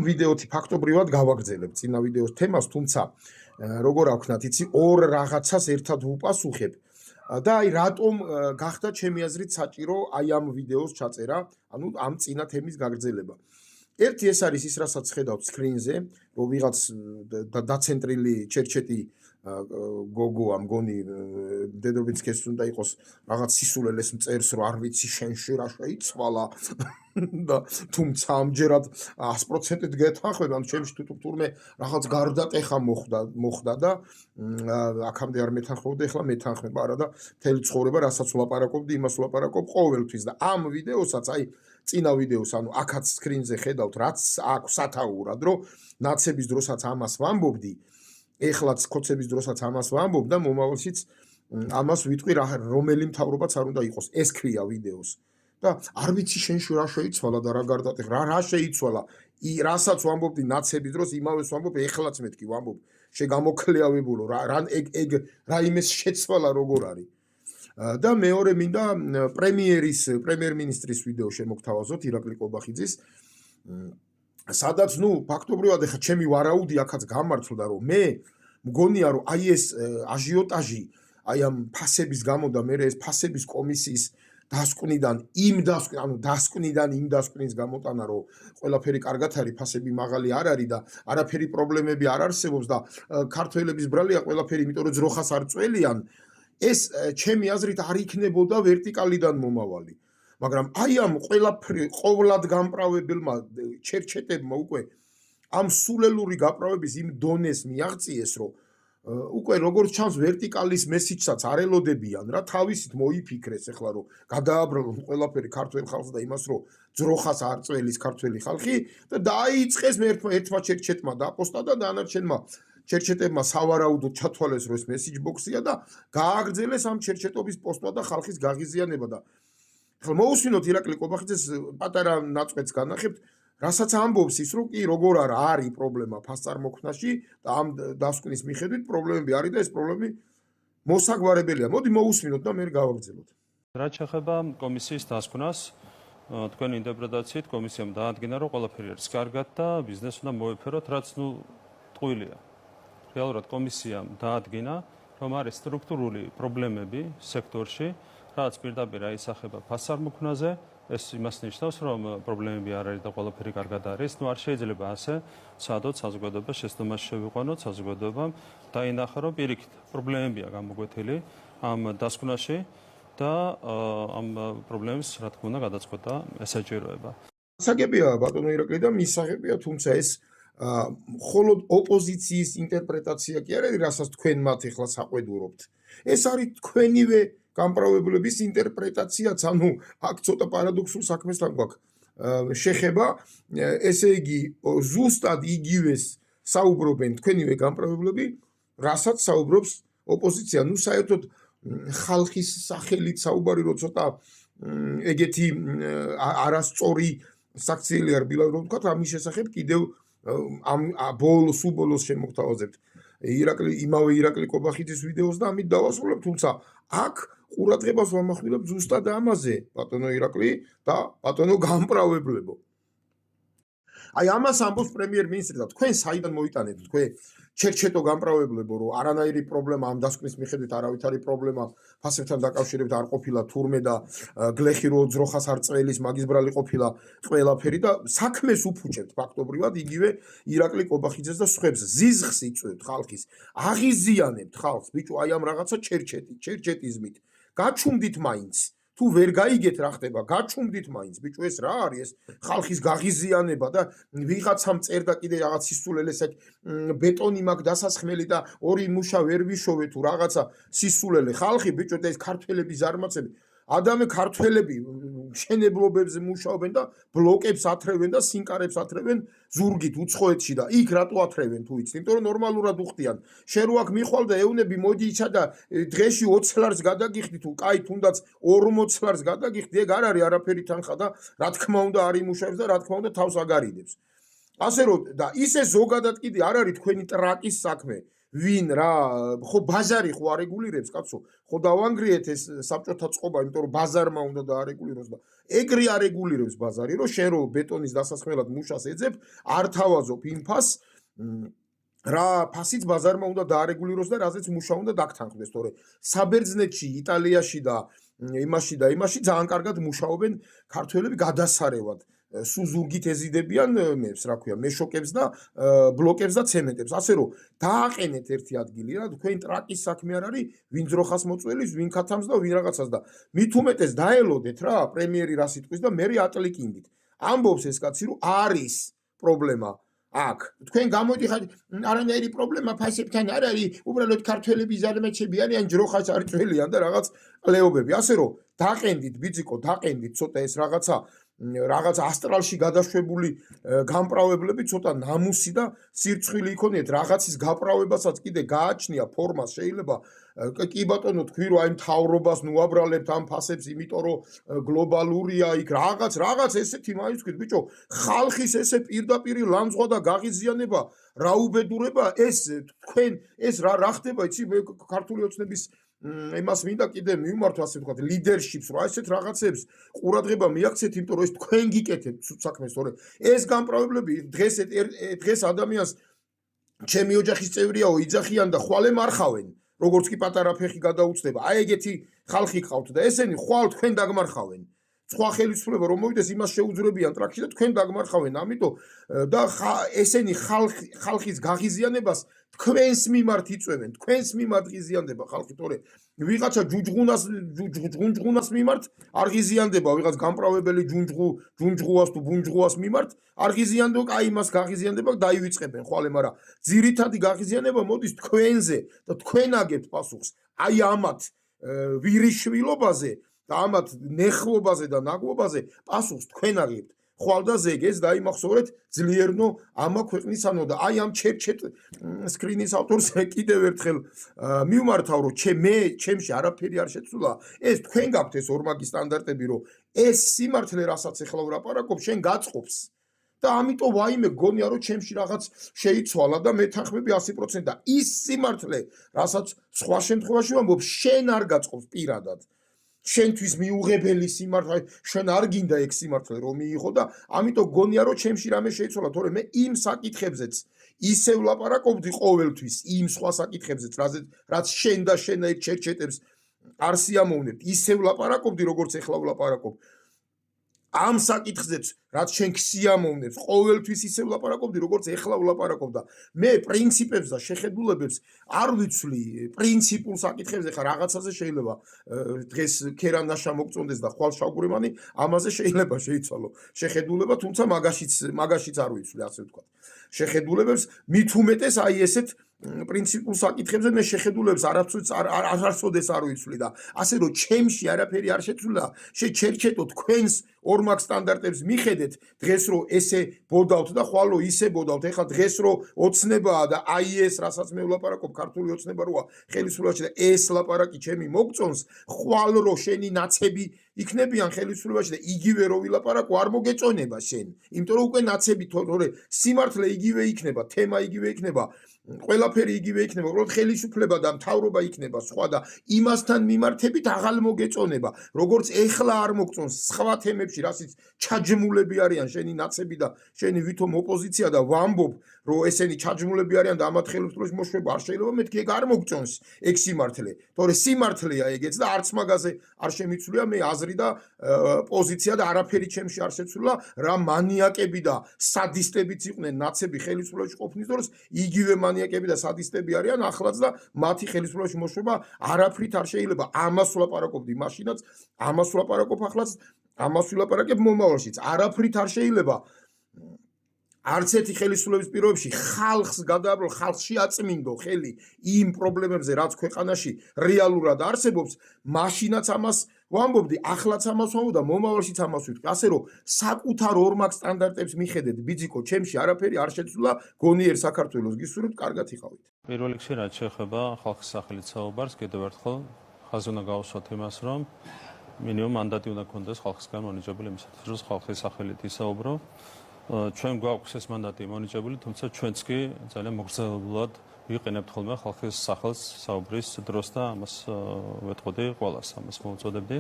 ვიდეოთი ფაქტობრივად გავაგრძელებ წინა ვიდეოს თემას, თუმცა როგორ აქვთ იცი ორ რაღაცას ერთად ვუპასუხებ და აი რატომ გახდა ჩემი აზრით საჭირო აი ამ ვიდეოს ჩაწერა, ანუ ამ წინა თემის გაგრძელება. ერთი ეს არის ის, რასაც ხედავთ სკრინზე, რომ ვიღაც დაცენტრილი ჩერჩეტი გოგოა მგონი დედობიც ქეს უნდა იყოს რაღაც სისულელეს მწერს, რომ არ ვიცი შენში რა შეიცვალა და თუმცა ამჯერად 100%-ით გეთანხმებ, ამ ჩემში თურმე რაღაც გარდატეხა მოხდა და აქამდე არ მეთანხმებოდი, ეხლა მეთანხმებ, არა და მთელი ცხოვრება რასაც ვლაპარაკობდი, იმას ვლაპარაკობ ყოველთვის და ამ ვიდეოსაც აი წინა ვიდეოს, ანუ აქაც სკრინზე ხედავთ, რაც აქვს სათაურად, რომ ნაცების დროსაც ამას ვამბობდი, ეხლაც ქოცების დროსაც ამას ვამბობ და მომავალშიც ამას ვიტყვი, რომელი მთავრობაც არ უნდა იყოს. ეს ქვია ვიდეოს. და არ ვიცი შენში რა შეიცვალა და რა გარდატეხა, რა შეიცვალა. რასაც ვამბობდი ნაცების დროს, იმავეს ვამბობ, ეხლაც მეთქი ვამბობ. შეგამოქლიავებულო, ეგ რაიმეს შეცვალა როგორ არის. და მეორე მინდა პრემიერ-მინისტრის ვიდეო შემოგთავაზოთ ირაკლი კობახიძის. სადაც ფაქტობრივად ახლა ჩემი ვარაუდი აქაც გამართლდა, რომ მე მგონია, რომ აი ეს აჟიოტაჟი აი ამ ფასების გამო და მე ეს ფასების კომისიის დასკვნიდან იმ დასკვნის გამოტანა, რომ ყველაფერი კარგად არის, ფასები მაღალი არ არის და არაფერი პრობლემები არ არსებობს და ქართველების ბრალია ყველაფერი, იმიტომ რომ ძროხას არ წველიან, ეს ჩემი აზრით არ იქნებოდა ვერტიკალიდან მომავალი. მაგრამ აი ამ ყოვლად გამправებელმა ჩერჩეტებმა უკვე ამ სულელური გაправების იმ დონეს მიაღწიეს, რომ უკვე როგორც ჩანს ვერტიკალის მესიჯსაც არ ელოდებიან რა, თავისით მოიფიქრეს ახლა, რომ გადააბრალონ ყველაფერი ქართველ ხალხს და იმას, რომ ძროხას არ წველის ქართველი ხალხი და დაიწყეს ერთმა ჩერჩეტმა დაპოსტა და დანარჩენმა ჩერჩეტებმა სავარაუდოდ ჩათვალეს, რომ ეს მესიჯ ბოქსია და გააგრძელეს ამ ჩერჩეტობის პოსტვა და ხალხის გაღიზიანება და ახლა მოусვინოთ ირაკლი კობახიძეს პატარა ნაწყვეტს განახებთ, რასაც ამბობს ის, რომ კი როგორ არის პრობლემა ფასწარმოქმნაში და ამ დასკვნის მიხედვით პრობლემები არის და ეს პრობლემები მოსაგვარებელია. მოდი მოусვინოთ და მე გავაგრძელოთ. რაც შეეხება კომისიის დასკვნას, თქვენი ინტერპრეტაციით კომისიამ დაადგინა, რომ ყველაფერი არის კარგად და ბიზნესს უნდა მოეფეროთ, რაც ტყუილია. რეალურად კომისიამ დაადგინა, რომ არის სტრუქტურული პრობლემები სექტორში, რაც პირდაპირ აისახება ფასწარმოქმნაზე, ეს იმას ნიშნავს, რომ პრობლემები არ არის და ყველაფერი კარგად არის. არ შეიძლება ასე ცადოთ საზოგადოებას, შეცდომაში შევიყვანოთ საზოგადოებამ დაინახა, რომ პირიქით პრობლემებია გამოკვეთილი ამ დასკვნაში და ამ პრობლემებს რა თქმა უნდა გადაწყვეტა ესაჭიროება. მისაღებია ბატონო ირაკლი და მისაღებია, თუმცა ეს მხოლოდ ოპოზიციის ინტერპრეტაცია კი არ არის, რასაც თქვენ მათ ახლა საყვედურობთ. ეს არის თქვენივე გამправებლების ინტერპრეტაციაც, ანუ აქ ცოტა პარადოქსულ საქმესთან გვაქვს შეხება, ესე იგი ზუსტად იგივეს საუბრობენ თქვენივე გამправებლები, რასაც საუბრობს ოპოზიცია. საერთოდ ხალხის სახელით საუბარი რო ცოტა ეგეთი არასწორი საქციელი არ ბილად რო ვთქვათ, ამის შესახებ კიდევ ამ ბოლოს შემოგთავაზებთ იმავე ირაკლი კობახიძის ვიდეოს და ამით დავასრულებ, თუმცა აქ ყურადღებას ვამახვილებ ზუსტად ამაზე, ბატონო ირაკლი და ბატონო გამправებლებო. აი ამას ამბობს პრემიერ-მინისტრი და თქვენ საიდან მოიტანეთ თქვენ ჩერჩეტო გამправებლებო, რომ არანაირი პრობლემა ამ დასკვნის მიხედვით არავით არის პრობლემა ფასებთან დაკავშირებით არ ყოფილა თურმე და გლეხი რო ძროხას არ წველის მაგის ბრალი ყოფილა ყველაფერი და საქმეს უფუჭებთ ფაქტობრივად იგივე ირაკლი კობახიძეს და სხვებს ზიზღს იწვევთ ხალხის, აღიზიანებთ ხალხს, ბიჭო, აი ამ რაღაცა ჩერჩეტიზმით. გაჩუმდით მაინც, თუ ვერ გაიგეთ რა ხდება, გაჩუმდით მაინც, ბიჭო, ეს რა არის, ეს ხალხის გაღიზიანება და ვიღაცამ წერდა კიდე რაღაც სისულელეს ბეტონი მაქვს დასასხმელი და ორი მუშა ვერ ვიშოვე თუ რაღაცა სისულელე ხალხი, ბიჭო, და ეს ქართველების ზარმაცები ქართველები მშენებლობებზე მუშაობენ და ბლოკებს ათრევენ და სინკარებს ათრევენ ზურგით უცხოეთში და იქ რატო ათრევენ თუ იცით? იმიტომ რომ ნორმალურად უხდიან. შენ რო აქ მიხვალ და ეუნები მოდი ისა და დღეში 20 ლარს გადაგიხდი თუ კაი თუნდაც 40 ლარს გადაგიხდი, ეგ არ არის არაფერი თანხა და რა თქმა უნდა არ იმუშავებს და რა თქმა უნდა თავს აგარიდებს. ასე რომ და ისე ზოგადად კიდე არ არის თქვენი ტრაკის საქმე. ვინ რა ხო ბაზარი ხო არეგულირებს კაცო ხო დავანგრიეთ ეს საბჭოთა წყობა იმიტომ რომ ბაზარმა უნდა დაარეგულიროს და ეგრე არეგულირებს ბაზარი რომ შენ რო ბეტონის დასასხმელად მუშას ეძებ არ თავაზობ იმ ფასს რა ფასიც ბაზარმა უნდა დაარეგულიროს და რაზეც მუშა უნდა დაგთანხმდეს თორე საბერძნეთში იტალიაში და იმაში ძალიან კარგად მუშაობენ ქართველები გადასარევად სულ ზურგით ეზიდებიან მებს რა ქვია მეშოკებს და ბლოკებს და ცემენტებს ასე რომ დააყენეთ ერთი ადგილი რა თქვენ ტრაკის საქმე არ არის ვინ ძროხას მოწველის ვინ ქათამს და ვინ რაღაცას და მით უმეტეს დაელოდეთ რა პრემიერი რა სიტყვის და მე ატლიკინდით ამბობს ეს კაცი რომ არის პრობლემა აქ თქვენ გამოდიხართ არანაირი პრობლემა ფასებთან არ არის უბრალოდ ქართველები ზარმაცები არიან ჯროხას არ წველიან და რაღაც ყლეობები ასე რომ დაყენდით ბიძიკო დაყენდით ცოტა ეს რაღაც ასტრალში გადაშვებული გამправებლები ცოტა ნამუსი და სირცხვილი იქონიეთ რაღაცის გაპრავებასაც კიდე გააჩნია ფორმას შეიძლება კი ბატონო თქვი რომ აი მთავრობას ნუაბრალებთ ამ ფასებს იმიტომ რომ გლობალურია იქ რაღაც ესეთი მაინც თქვით ბიჭო ხალხის ესე პირდაპირი ლანძღვა და გაღიზიანება რა უბედურება ეს თქვენ ეს რა ხდება იცი მე ქართული ოცნების იმას მინდა კიდე მივმართო ასე ვთქვათ ლიდერშიპს რა ესეთ რაღაცებს ყურადღება მიაქცეთ იმიტომ რომ ეს თქვენ გიკეთებთ საქმეს თორე ეს გამправებლები დღეს ადამიანს ჩემი ოჯახის წევრიაო იძახიან და ხვალე მარხავენ როგორც კი პატარა ფეხი გადაუწდება აი ეგეთი ხალხი ყავთ და ესენი ხვალ თქვენ დაგმარხავენ სხვა ხელისუფლება რომ მოვიდეს იმას შეუძლებიან ტრაქში და თქვენ დაგმარხავენ ამიტომ და ესენი ხალხის გაღიზიანებას თქვენს მიმართ იწვევენ თქვენს მიმართ ღიზიანდება ხალხი თორე ვიღაცა ჯუნჯღუნას მიმართ არ ღიზიანდება ვიღაც გამправებელი ჯუნჯღუას თუ ბუნჯღუას მიმართ არ ღიზიანდება აი იმას გაღიზიანდება დაივიწყებენ ხვალე მაგრამ ძირითადი გაღიზიანება მოდის თქვენზე და თქვენ აგებთ პასუხს აი ამათ ვირიშვილობაზე და ამათ ნეხლობაზე და ნაგვობაზე პასუხს თქვენ აგებთ ხვალ და ზეგ ეს დაიმახსოვრეთ ძლიერნო ამა ქვეყნისანო და აი ამ ჩერჩეთ სკრინის ავტორს კიდევ ერთხელ მივმართავ რომ ჩემში არაფერი არ შეცვლა ეს თქვენ გაქვთ ეს ორმაგი სტანდარტები რომ ეს სიმართლე რასაც ეხლა ვლაპარაკობ შენ გაწყობს და ამიტომ ვაიმე გონია რომ ჩემში რაღაც შეიცვალა და მეთანხმები 100% და ის სიმართლე რასაც სხვა შემთხვევაში ვამბობ შენ არ გაწყობს პირადად შენთვის მიუღებელი სიმართლე შენ არ გინდა ეგ სიმართლე რომ მიიღო და ამიტომ გონია რომ ჩემში რამე შეიცვალა თორე მე იმ საკითხებზეც ისევ ლაპარაკობდი ყოველთვის იმ სხვა საკითხებზეც რაც შენ და შენაირ ჩერჩეტებს არ სიამოვნებთ ისევ ლაპარაკობდი როგორც ეხლა ვლაპარაკობ ამ საკითხზეც რაც შენ ქსიამოვნებს ყოველთვის ისევ ლაპარაკობდი როგორც ეხლა ვლაპარაკობ და მე პრინციპებს და შეხედულებებს არ ვიცვლი პრინციპულ საკითხებზე ხა რაღაცაზე შეიძლება დღეს ქერანაშა მოგწონდეს და ხვალ შავგურემანი ამაზე შეიძლება შეიცვალო შეხედულება თუმცა მაგაშიც არ ვიცვლი ასე ვთქვათ შეხედულებებს მით უმეტეს აი ესეთ პრინციპულ საკითხებზე მე შეხედულებს არასოდეს არ ვიცვლი და ასე რომ ჩემში არაფერი არ შეცვლა შეჩერჩეტო თქვენს ორმაგ სტანდარტებს მიხედეთ დღეს რო ესე ბოდავთ და ხვალო ისე ბოდავთ ეხლა დღეს რო ოცნებაა და აი ეს რასაც მე ვლაპარაკობ ქართული ოცნება როა ხელისუფლებაში და ეს ლაპარაკი ჩემი მოგწონს ხვალ რო შენი ნაცები იქნებიან ხელისუფლებაში და იგივე რო ვილაპარაკო არ მოგეწონება შენ იმიტომ რომ უკვე ნაცები თორე სიმართლე იგივე იქნება თემა იგივე იქნება ყველაფერი იგივე იქნება უბრალოდ ხელისუფლება და მთავრობა იქნება სხვა და იმასთან მიმართებით აღარ მოგეწონება როგორც ეხლა არ მოგწონს სხვა თემებში რასიც ჩაჯმულები არიან შენი ნაცები და შენი ვითომ ოპოზიცია და ვამბობ რომ ესენი ჩაჯმულები არიან და ამათ ხელისუფლების მოშვება არ შეიძლება მეთქი ეგ არ მოგწონს ეგ სიმართლე თორე სიმართლეა ეგეც და არც მაგაზე არ შემიცვლია მე აზრი და პოზიცია და არაფერი ჩემში არ შეცვლა რა მანიაკები და სადისტებიც იყვნენ ნაცები ხელისუფლებაში ყოფნის დროს იგივე მანიაკები და სადისტები არიან ახლაც და მათი ხელისუფლებაში მოშვება არაფრით არ შეიძლება ამას ვლაპარაკობდი მაშინაც ამას ვლაპარაკობ ახლაც ამას ვილაპარაკებ მომავალშიც არაფრით არ შეიძლება არც ერთი ხელისუფლების პირობებში ხალხს გადააბრალო ხალხში აწმინდო ხელი იმ პრობლემებზე რაც ქვეყანაში რეალურად არსებობს მაშინაც ამას ვამბობდი ახლაც ამას ვამბობ და მომავალშიც ამას ვიტყვი ასე რომ საკუთარ ორმაგ სტანდარტებს მიხედეთ ბიძიკო ჩემში არაფერი არ შეცვლა გონიერ საქართველოს გისურვებთ კარგად იყავით პირველ რიგში რაც შეეხება ხალხის სახელით საუბარს კიდევ ერთხელ ხაზი უნდა გავუსვათ იმას რომ მინიმუმ მანდატი უნდა გქონდეს ხალხისგან მონიჭებული იმისათვის რომ ხალხის სახელით ისაუბრო ჩვენ გვაქვს ეს მანდატი მონიჭებული თუმცა ჩვენც კი ძალიან მოგრძალებულად ვიყენებთ ხოლმე ხალხის სახელს საუბრის დროს და ამას ვეთყოდი ყველას, ამას მოუწოდებდი.